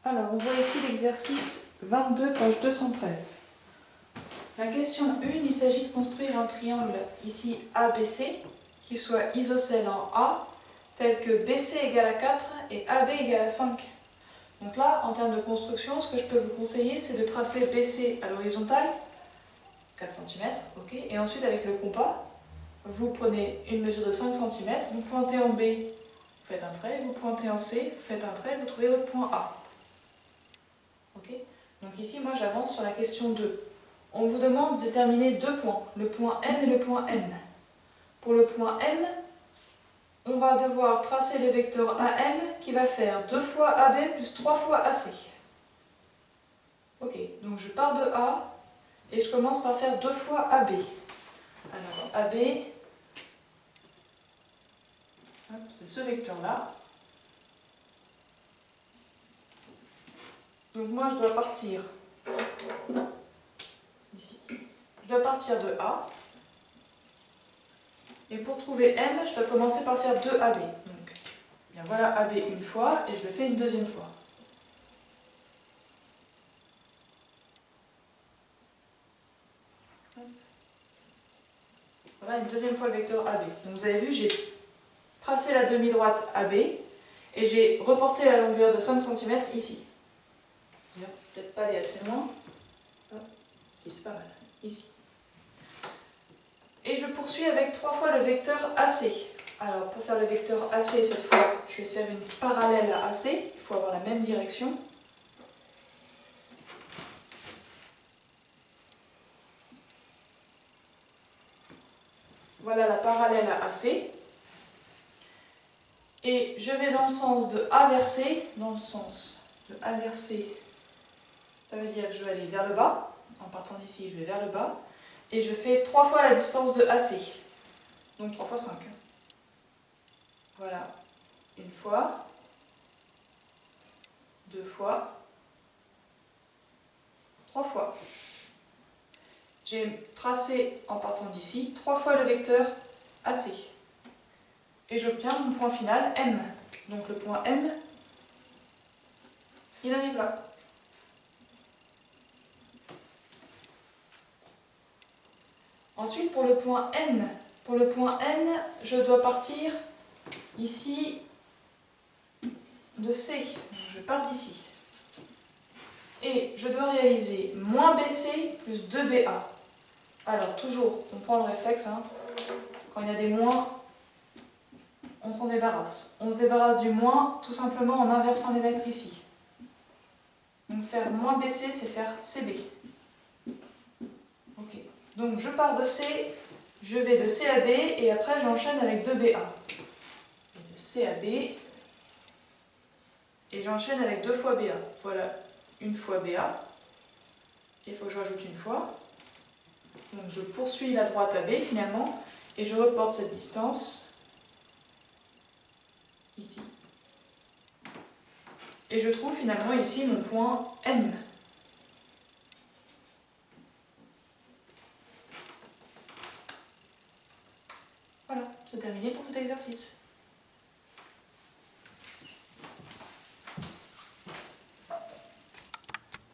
Alors, on voit ici l'exercice 22, page 213. La question 1, il s'agit de construire un triangle ici ABC qui soit isocèle en A, tel que BC égale à 4 et AB égale à 5. Donc là, en termes de construction, ce que je peux vous conseiller, c'est de tracer BC à l'horizontale, 4 cm, ok, et ensuite avec le compas, vous prenez une mesure de 5 cm, vous pointez en B, vous faites un trait, vous pointez en C, vous faites un trait, vous trouvez votre point A. Okay. Donc ici, moi j'avance sur la question 2. On vous demande de déterminer deux points, le point M et le point N. Pour le point M, on va devoir tracer le vecteur AM qui va faire 2 fois AB plus 3 fois AC. Ok, donc je pars de A et je commence par faire 2 fois AB. Alors AB, c'est ce vecteur-là. Donc moi je dois partir ici. Je dois partir de A. Et pour trouver M, je dois commencer par faire 2 AB. Donc bien voilà AB une fois et je le fais une deuxième fois. Voilà une deuxième fois le vecteur AB. Donc vous avez vu, j'ai tracé la demi-droite AB et j'ai reporté la longueur de 5 cm ici. Peut-être pas aller assez loin. Si, c'est pas mal. Ici. Et je poursuis avec 3 fois le vecteur AC. Alors pour faire le vecteur AC cette fois, je vais faire une parallèle à AC. Il faut avoir la même direction. Voilà la parallèle à AC. Et je vais dans le sens de A vers C. Dans le sens de A vers C, ça veut dire que je vais aller vers le bas. En partant d'ici, je vais vers le bas. Et je fais 3 fois la distance de AC. Donc 3 fois 5. Voilà. Une fois. 2 fois. 3 fois. J'ai tracé, en partant d'ici, 3 fois le vecteur AC. Et j'obtiens mon point final, M. Donc le point M, il arrive là. Ensuite, pour le point N, je dois partir ici de C. Donc je pars d'ici. Et je dois réaliser moins BC plus 2BA. Alors, toujours, on prend le réflexe, hein. Quand il y a des moins, on s'en débarrasse. On se débarrasse du moins tout simplement en inversant les lettres ici. Donc faire moins BC, c'est faire CB. Ok. Donc je pars de C, je vais de C à B et après j'enchaîne avec 2BA. De C à B et j'enchaîne avec 2 fois BA. Voilà, une fois BA. Il faut que je rajoute une fois. Donc je poursuis la droite AB finalement et je reporte cette distance ici. Et je trouve finalement ici mon point N. Voilà, c'est terminé pour cet exercice.